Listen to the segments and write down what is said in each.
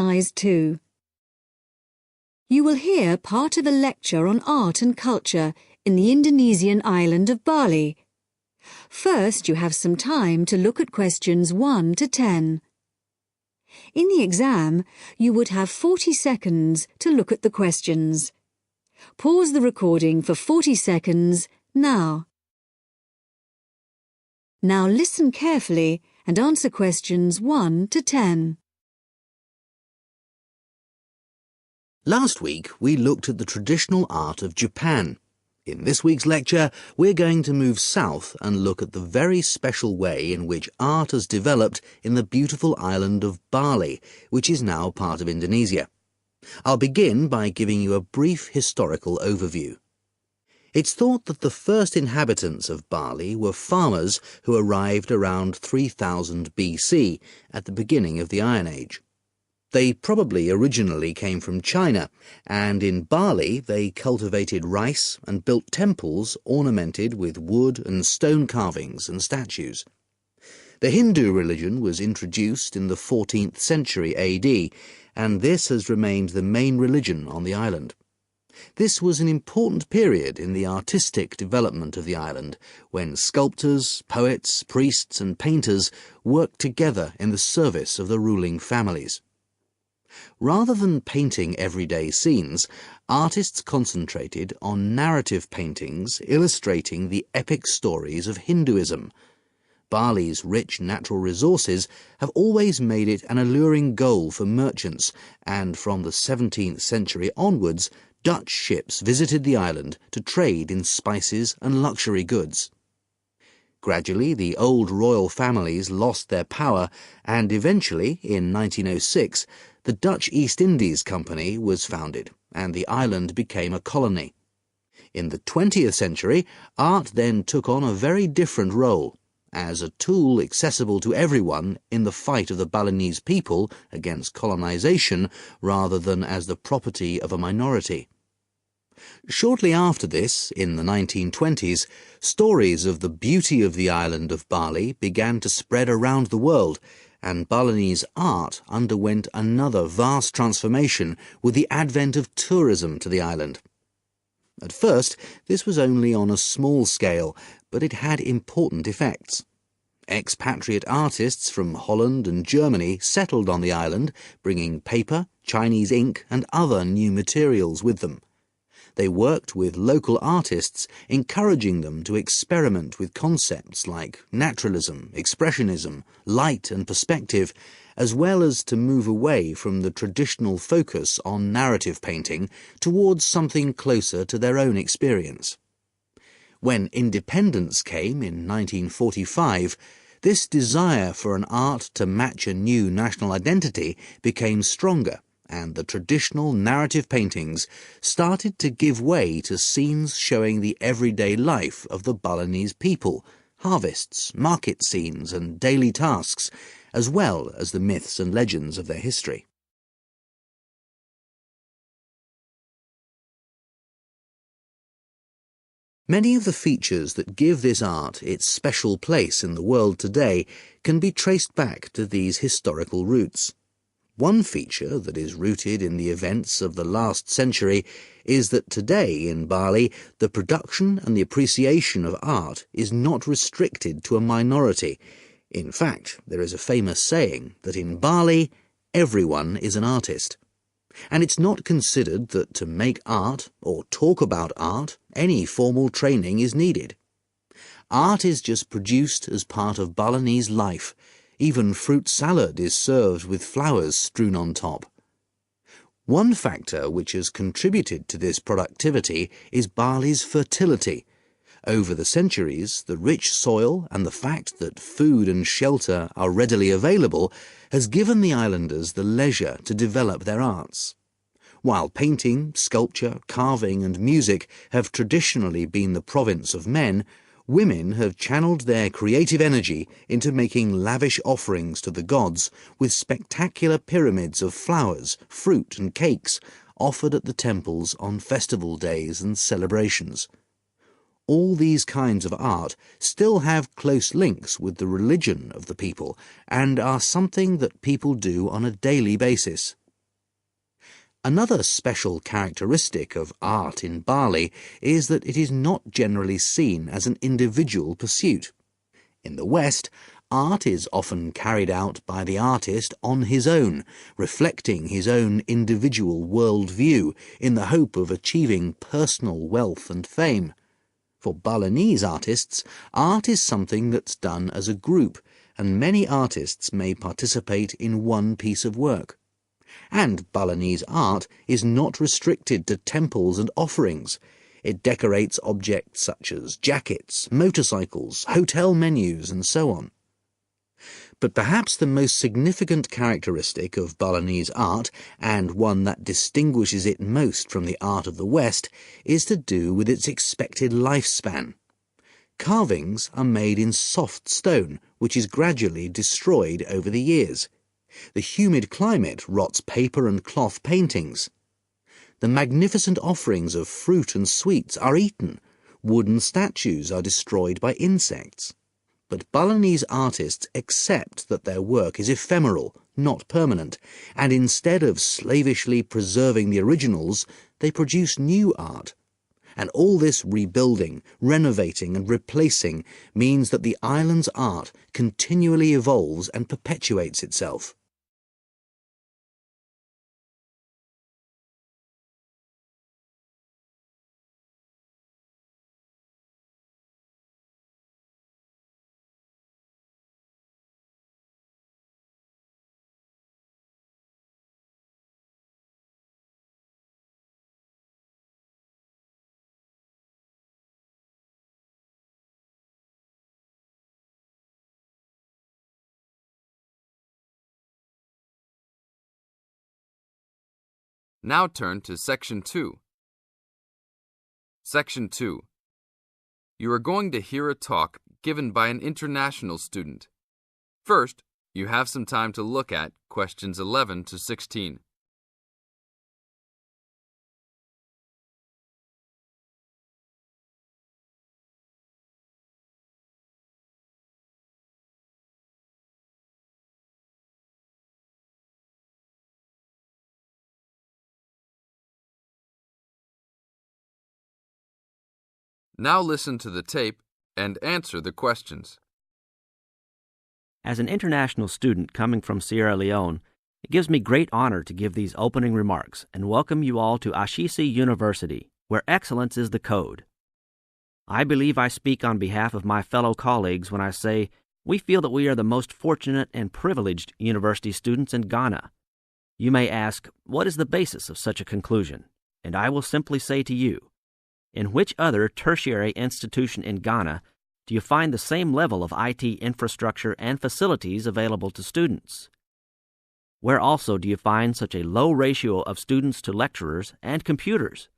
Exercise 2. You will hear part of a lecture on art and culture in the Indonesian island of Bali. First, you have some time to look at questions 1 to 10. In the exam, you would have 40 seconds to look at the questions. Pause the recording for 40 seconds now. Now listen carefully and answer questions 1 to 10. Last week, we looked at the traditional art of Japan. In this week's lecture, we're going to move south and look at the very special way in which art has developed in the beautiful island of Bali, which is now part of Indonesia. I'll begin by giving you a brief historical overview. It's thought that the first inhabitants of Bali were farmers who arrived around 3000 BC, at the beginning of the Iron Age. They probably originally came from China, and in Bali they cultivated rice and built temples ornamented with wood and stone carvings and statues. The Hindu religion was introduced in the 14th century AD, and this has remained the main religion on the island. This was an important period in the artistic development of the island, when sculptors, poets, priests and painters worked together in the service of the ruling families. Rather than painting everyday scenes, artists concentrated on narrative paintings illustrating the epic stories of Hinduism. Bali's rich natural resources have always made it an alluring goal for merchants, and from the 17th century onwards, Dutch ships visited the island to trade in spices and luxury goods. Gradually, the old royal families lost their power, and eventually, in 1906, the Dutch East Indies Company was founded, and the island became a colony. In the 20th century, art then took on a very different role, as a tool accessible to everyone in the fight of the Balinese people against colonization, rather than as the property of a minority. Shortly after this, in the 1920s, stories of the beauty of the island of Bali began to spread around the world, and Balinese art underwent another vast transformation with the advent of tourism to the island. At first, this was only on a small scale, but it had important effects. Expatriate artists from Holland and Germany settled on the island, bringing paper, Chinese ink and other new materials with them. They worked with local artists, encouraging them to experiment with concepts like naturalism, expressionism, light and perspective, as well as to move away from the traditional focus on narrative painting towards something closer to their own experience. When independence came in 1945, this desire for an art to match a new national identity became stronger, and the traditional narrative paintings started to give way to scenes showing the everyday life of the Balinese people, harvests, market scenes and daily tasks, as well as the myths and legends of their history. Many of the features that give this art its special place in the world today can be traced back to these historical roots. One feature that is rooted in the events of the last century is that today in Bali, the production and the appreciation of art is not restricted to a minority. In fact, there is a famous saying that in Bali, everyone is an artist. And it's not considered that to make art or talk about art, any formal training is needed. Art is just produced as part of Balinese life. Even fruit salad is served with flowers strewn on top. One factor which has contributed to this productivity is Bali's fertility. Over the centuries, the rich soil and the fact that food and shelter are readily available has given the islanders the leisure to develop their arts. While painting, sculpture, carving and music have traditionally been the province of men, women have channeled their creative energy into making lavish offerings to the gods with spectacular pyramids of flowers, fruit and cakes offered at the temples on festival days and celebrations. All these kinds of art still have close links with the religion of the people and are something that people do on a daily basis. Another special characteristic of art in Bali is that it is not generally seen as an individual pursuit. In the West, art is often carried out by the artist on his own, reflecting his own individual worldview in the hope of achieving personal wealth and fame. For Balinese artists, art is something that's done as a group, and many artists may participate in one piece of work. And Balinese art is not restricted to temples and offerings. It decorates objects such as jackets, motorcycles, hotel menus, and so on. But perhaps the most significant characteristic of Balinese art, and one that distinguishes it most from the art of the West, is to do with its expected lifespan. Carvings are made in soft stone, which is gradually destroyed over the years. The humid climate rots paper and cloth paintings. The magnificent offerings of fruit and sweets are eaten. Wooden statues are destroyed by insects. But Balinese artists accept that their work is ephemeral, not permanent, and instead of slavishly preserving the originals, they produce new art. And all this rebuilding, renovating and replacing means that the island's art continually evolves and perpetuates itself. Now turn to Section 2. Section 2. You are going to hear a talk given by an international student. First, you have some time to look at questions 11 to 16. Now listen to the tape and answer the questions. As an international student coming from Sierra Leone, it gives me great honor to give these opening remarks and welcome you all to Ashesi University, where excellence is the code. I believe I speak on behalf of my fellow colleagues when I say we feel that we are the most fortunate and privileged university students in Ghana. You may ask, what is the basis of such a conclusion? And I will simply say to you, in which other tertiary institution in Ghana do you find the same level of IT infrastructure and facilities available to students? Where also do you find such a low ratio of students to lecturers and computers?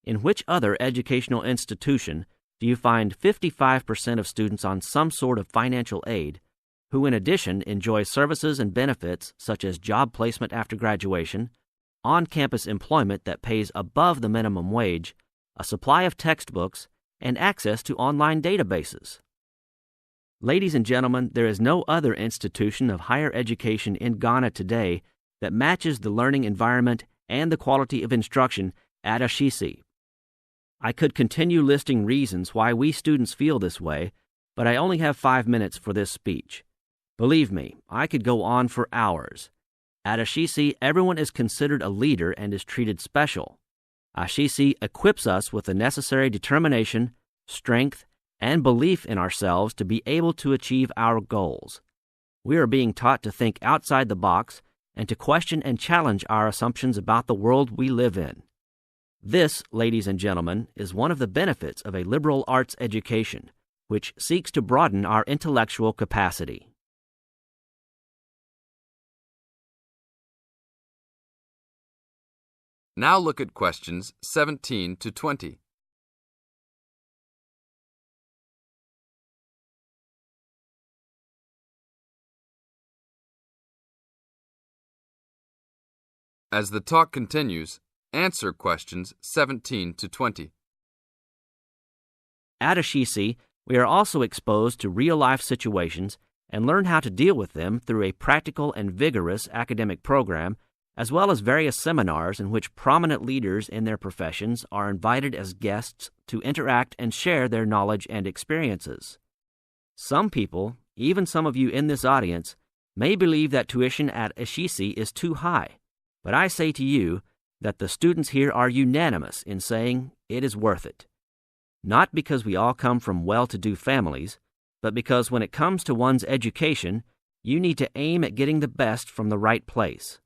In which other educational institution do you find 55% of students on some sort of financial aid, who in addition enjoy services and benefits such as job placement after graduation, on-campus employment that pays above the minimum wage, a supply of textbooks, and access to online databases? Ladies and gentlemen, there is no other institution of higher education in Ghana today that matches the learning environment and the quality of instruction at Ashesi. I could continue listing reasons why we students feel this way, but I only have 5 minutes for this speech. Believe me, I could go on for hours. At Ashesi, everyone is considered a leader and is treated special. Ashesi equips us with the necessary determination, strength, and belief in ourselves to be able to achieve our goals. We are being taught to think outside the box and to question and challenge our assumptions about the world we live in. This, ladies and gentlemen, is one of the benefits of a liberal arts education, which seeks to broaden our intellectual capacity. Now look at questions 17 to 20. As the talk continues, answer questions 17 to 20. At Ashesi, we are also exposed to real-life situations and learn how to deal with them through a practical and vigorous academic program, as well as various seminars in which prominent leaders in their professions are invited as guests to interact and share their knowledge and experiences. Some people, even some of you in this audience, may believe that tuition at Ashesi is too high, but I say to you that the students here are unanimous in saying it is worth it. Not because we all come from well-to-do families, but because when it comes to one's education, you need to aim at getting the best from the right place.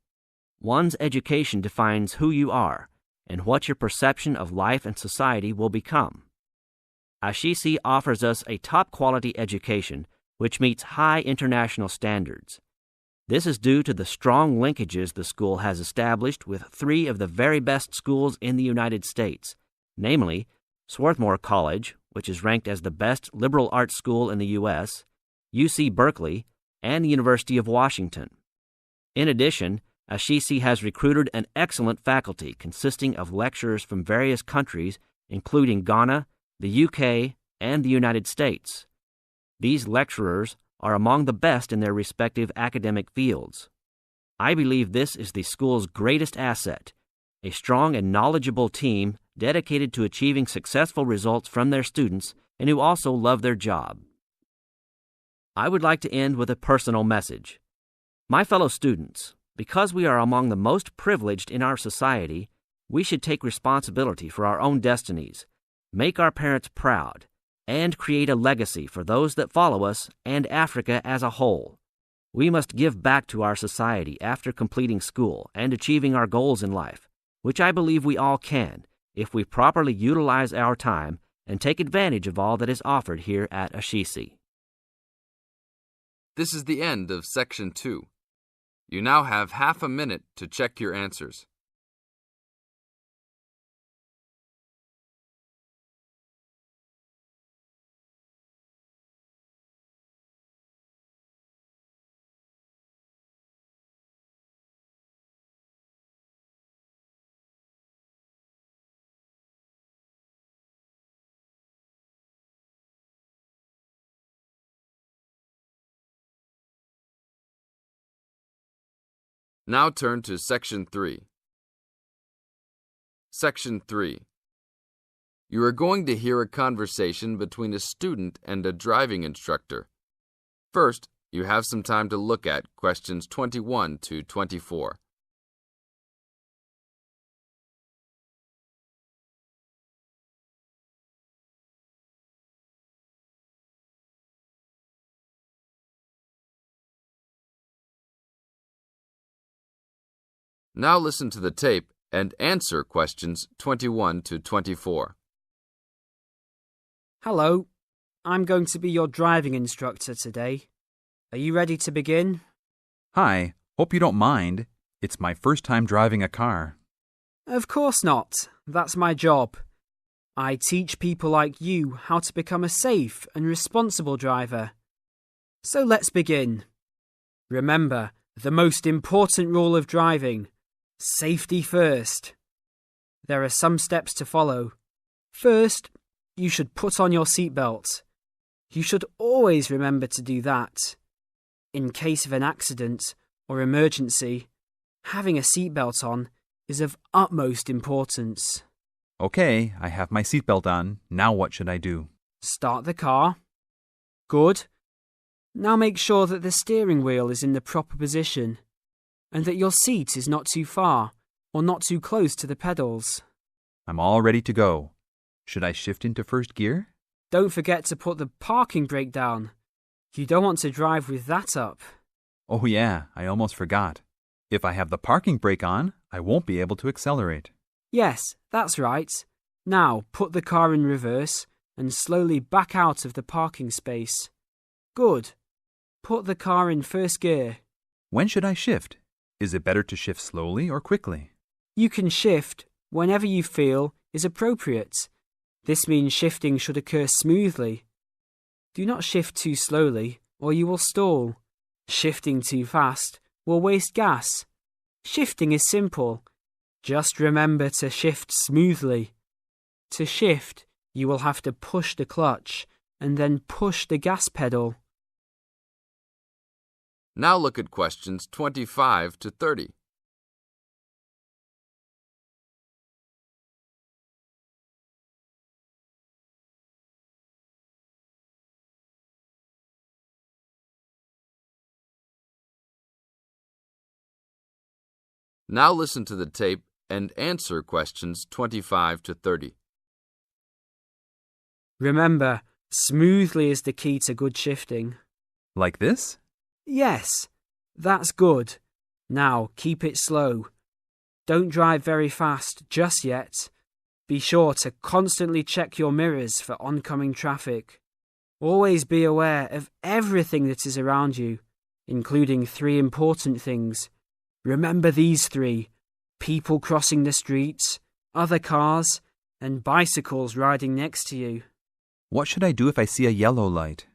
One's education defines who you are and what your perception of life and society will become. Ashesi offers us a top-quality education which meets high international standards. This is due to the strong linkages the school has established with three of the very best schools in the United States, namely Swarthmore College, which is ranked as the best liberal arts school in the U.S., UC Berkeley, and the University of Washington. In addition, Ashesi has recruited an excellent faculty consisting of lecturers from various countries, including Ghana, the UK, and the United States. These lecturers are among the best in their respective academic fields. I believe this is the school's greatest asset, a strong and knowledgeable team dedicated to achieving successful results from their students and who also love their job. I would like to end with a personal message. My fellow students, because we are among the most privileged in our society, we should take responsibility for our own destinies, make our parents proud, and create a legacy for those that follow us and Africa as a whole. We must give back to our society after completing school and achieving our goals in life, which I believe we all can if we properly utilize our time and take advantage of all that is offered here at Ashesi. This is the end of Section 2. You now have half a minute to check your answers. Now turn to Section 3. Section 3. You are going to hear a conversation between a student and a driving instructor. First, you have some time to look at questions 21 to 24. Now listen to the tape and answer questions 21 to 24. Hello, I'm going to be your driving instructor today. Are you ready to begin? Hi, hope you don't mind. It's my first time driving a car. Of course not. That's my job. I teach people like you how to become a safe and responsible driver. So let's begin. Remember, the most important rule of driving: safety first. There are some steps to follow. First, you should put on your seatbelt. You should always remember to do that. In case of an accident or emergency, having a seatbelt on is of utmost importance. Okay, I have my seatbelt on. Now what should I do? Start the car. Good. Now make sure that the steering wheel is in the proper position and that your seat is not too far or not too close to the pedals. I'm all ready to go. Should I shift into first gear? Don't forget to put the parking brake down. You don't want to drive with that up. Oh yeah, I almost forgot. If I have the parking brake on, I won't be able to accelerate. Yes, that's right. Now put the car in reverse and slowly back out of the parking space. Good. Put the car in first gear. When should I shift? Is it better to shift slowly or quickly? You can shift whenever you feel is appropriate. This means shifting should occur smoothly. Do not shift too slowly or you will stall. Shifting too fast will waste gas. Shifting is simple. Just remember to shift smoothly. To shift, you will have to push the clutch and then push the gas pedal. Now look at questions 25 to 30. Now listen to the tape and answer questions 25 to 30. Remember, smoothly is the key to good shifting. Like this? Yes, that's good. Now keep it slow. Don't drive very fast just yet. Be sure to constantly check your mirrors for oncoming traffic. Always be aware of everything that is around you, including 3 important things. Remember these 3: people crossing the streets, other cars, and bicycles riding next to you. What should I do if I see a yellow light?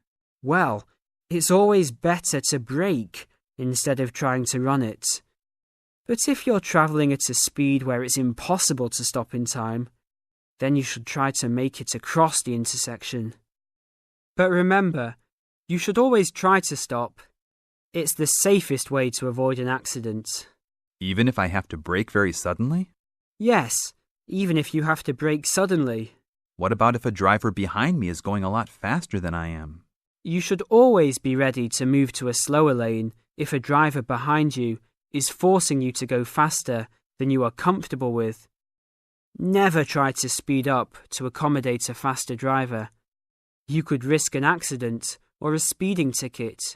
Well, it's always better to brake instead of trying to run it. But if you're travelling at a speed where it's impossible to stop in time, then you should try to make it across the intersection. But remember, you should always try to stop. It's the safest way to avoid an accident. Even if I have to brake very suddenly? Yes, even if you have to brake suddenly. What about if a driver behind me is going a lot faster than I am? You should always be ready to move to a slower lane if a driver behind you is forcing you to go faster than you are comfortable with. Never try to speed up to accommodate a faster driver. You could risk an accident or a speeding ticket.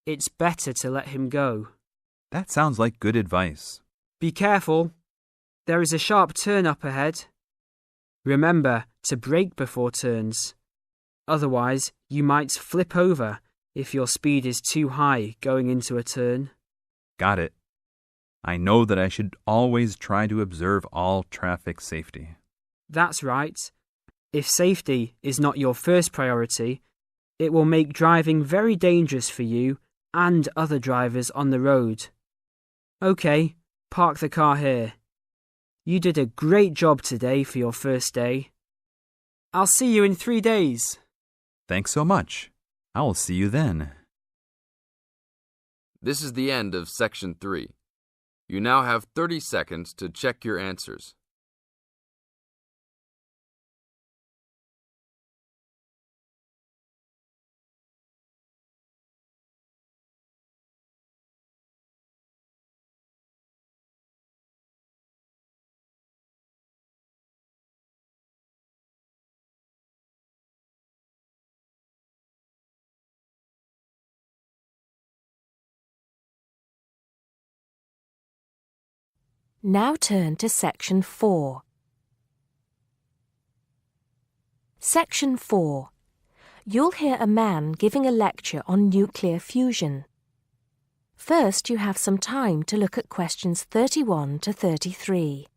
It's better to let him go. That sounds like good advice. Be careful. There is a sharp turn up ahead. Remember to brake before turns. Otherwise, you might flip over if your speed is too high going into a turn. Got it. I know that I should always try to observe all traffic safety. That's right. If safety is not your first priority, it will make driving very dangerous for you and other drivers on the road. Okay, park the car here. You did a great job today for your first day. I'll see you in 3 days. Thanks so much. I will see you then. This is the end of Section 3. You now have 30 seconds to check your answers. Now turn to Section 4. Section 4. You'll hear a man giving a lecture on nuclear fusion. First, you have some time to look at questions 31 to 33.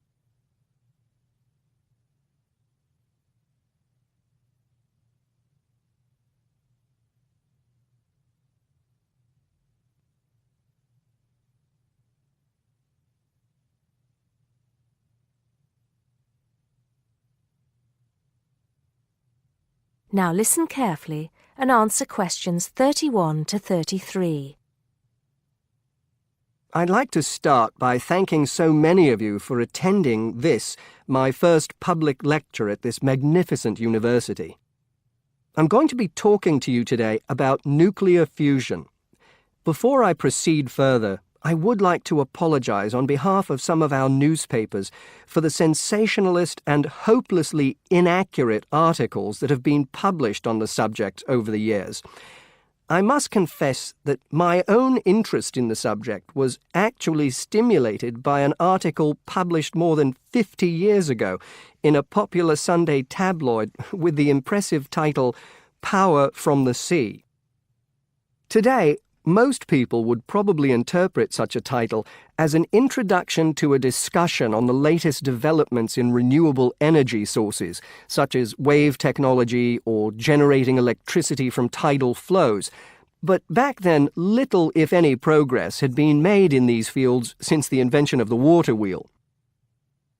Now listen carefully and answer questions 31 to 33. I'd like to start by thanking so many of you for attending this, my first public lecture at this magnificent university. I'm going to be talking to you today about nuclear fusion. Before I proceed further, I would like to apologize on behalf of some of our newspapers for the sensationalist and hopelessly inaccurate articles that have been published on the subject over the years. I must confess that my own interest in the subject was actually stimulated by an article published more than 50 years ago in a popular Sunday tabloid with the impressive title, Power from the Sea. Today, most people would probably interpret such a title as an introduction to a discussion on the latest developments in renewable energy sources, such as wave technology or generating electricity from tidal flows. But back then, little, if any, progress had been made in these fields since the invention of the water wheel.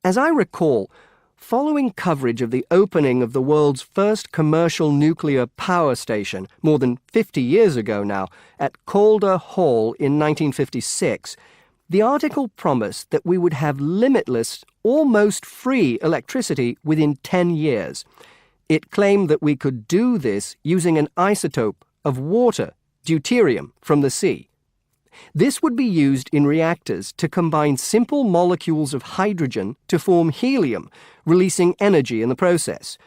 As I recall, following coverage of the opening of the world's first commercial nuclear power station, more than 50 years ago now, at Calder Hall in 1956, the article promised that we would have limitless, almost free electricity within 10 years. It claimed that we could do this using an isotope of water, deuterium, from the sea. This would be used in reactors to combine simple molecules of hydrogen to form helium, releasing energy in the process.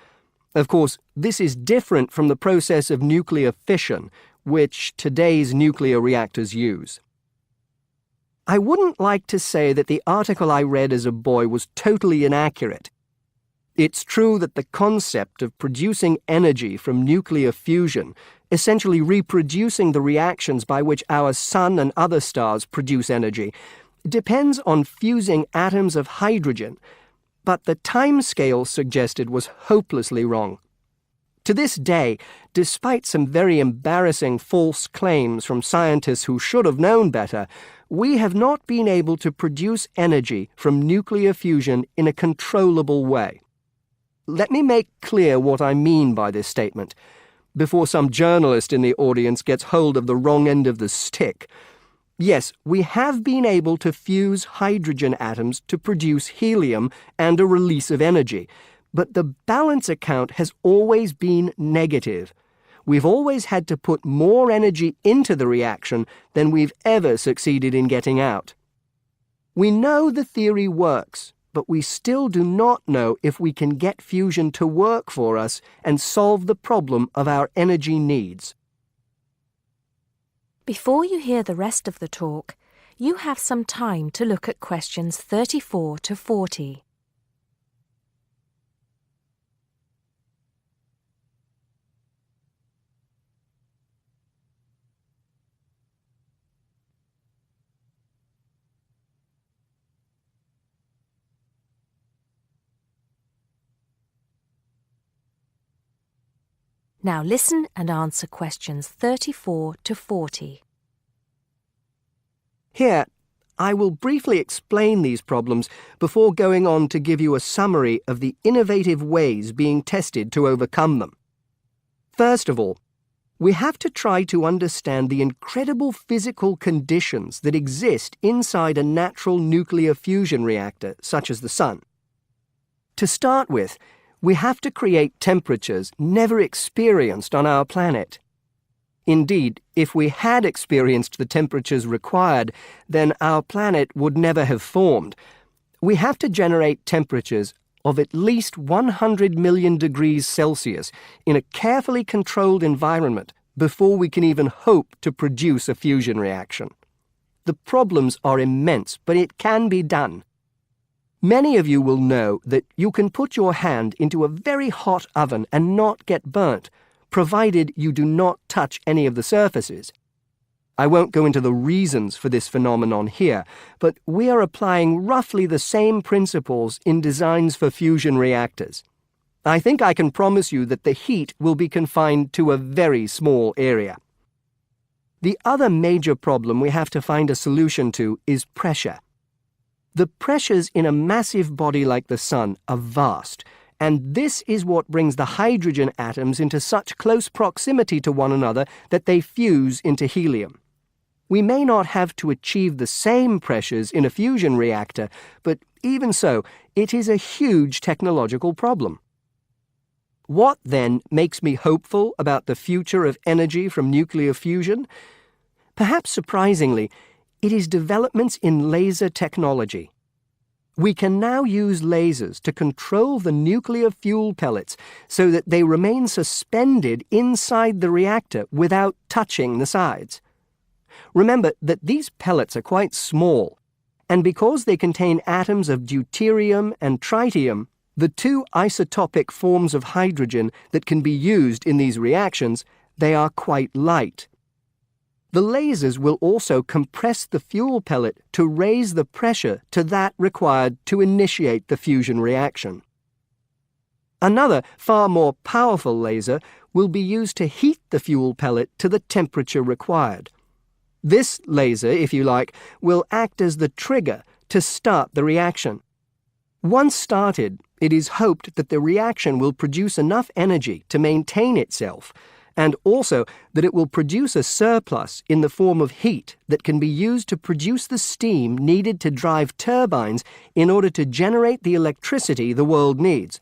Of course, this is different from the process of nuclear fission, which today's nuclear reactors use. I wouldn't like to say that the article I read as a boy was totally inaccurate. It's true that the concept of producing energy from nuclear fusion, essentially reproducing the reactions by which our sun and other stars produce energy, depends on fusing atoms of hydrogen, but the timescale suggested was hopelessly wrong. To this day, despite some very embarrassing false claims from scientists who should have known better, we have not been able to produce energy from nuclear fusion in a controllable way. Let me make clear what I mean by this statement, before some journalist in the audience gets hold of the wrong end of the stick. Yes, we have been able to fuse hydrogen atoms to produce helium and a release of energy, but the balance account has always been negative. We've always had to put more energy into the reaction than we've ever succeeded in getting out. We know the theory works, but we still do not know if we can get fusion to work for us and solve the problem of our energy needs. Before you hear the rest of the talk, you have some time to look at questions 34 to 40. Now listen and answer questions 34 to 40. Here, I will briefly explain these problems before going on to give you a summary of the innovative ways being tested to overcome them. First of all, we have to try to understand the incredible physical conditions that exist inside a natural nuclear fusion reactor, such as the Sun. To start with, we have to create temperatures never experienced on our planet. Indeed, if we had experienced the temperatures required, then our planet would never have formed. We have to generate temperatures of at least 100 million degrees Celsius in a carefully controlled environment before we can even hope to produce a fusion reaction. The problems are immense, but it can be done. Many of you will know that you can put your hand into a very hot oven and not get burnt, provided you do not touch any of the surfaces. I won't go into the reasons for this phenomenon here, but we are applying roughly the same principles in designs for fusion reactors. I think I can promise you that the heat will be confined to a very small area. The other major problem we have to find a solution to is pressure. The pressures in a massive body like the Sun are vast, and this is what brings the hydrogen atoms into such close proximity to one another that they fuse into helium. We may not have to achieve the same pressures in a fusion reactor, but even so, it is a huge technological problem. What, then, makes me hopeful about the future of energy from nuclear fusion? Perhaps surprisingly, it is developments in laser technology. We can now use lasers to control the nuclear fuel pellets so that they remain suspended inside the reactor without touching the sides. Remember that these pellets are quite small, and because they contain atoms of deuterium and tritium, the two isotopic forms of hydrogen that can be used in these reactions, they are quite light. The lasers will also compress the fuel pellet to raise the pressure to that required to initiate the fusion reaction. Another, far more powerful laser will be used to heat the fuel pellet to the temperature required. This laser, if you like, will act as the trigger to start the reaction. Once started, it is hoped that the reaction will produce enough energy to maintain itself, and also that it will produce a surplus in the form of heat that can be used to produce the steam needed to drive turbines in order to generate the electricity the world needs.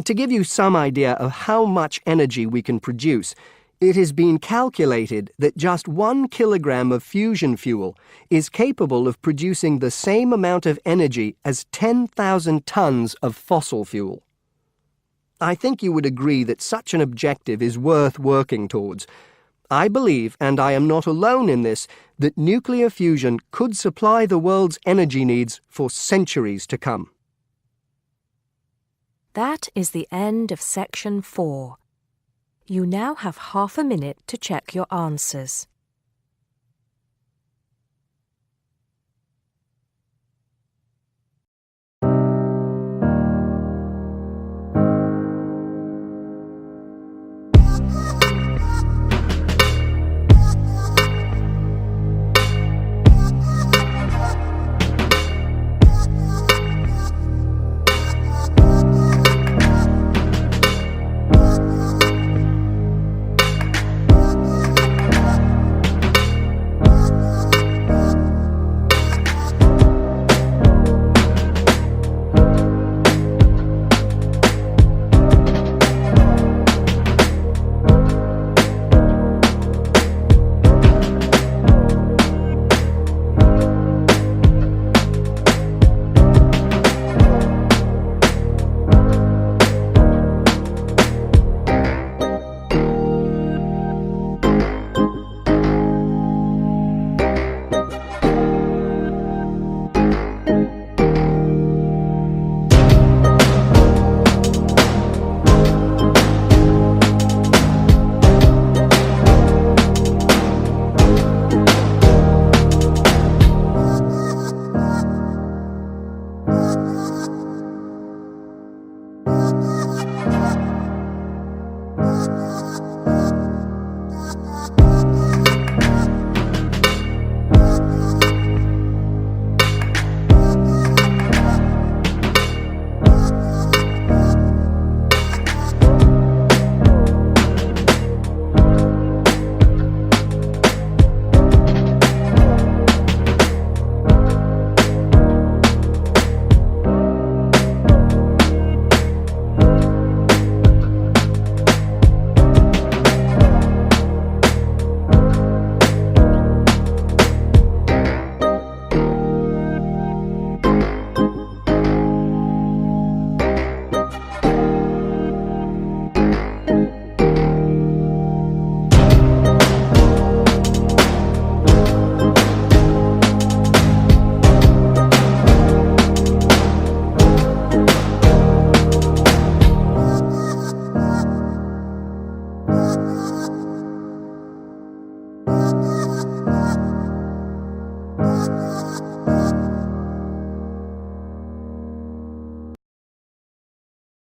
To give you some idea of how much energy we can produce, It has been calculated that just 1 kilogram of fusion fuel is capable of producing the same amount of energy as 10,000 tons of fossil fuel. I think you would agree that such an objective is worth working towards. I believe, and I am not alone in this, that nuclear fusion could supply the world's energy needs for centuries to come. That is the end of section 4. You now have half a minute to check your answers.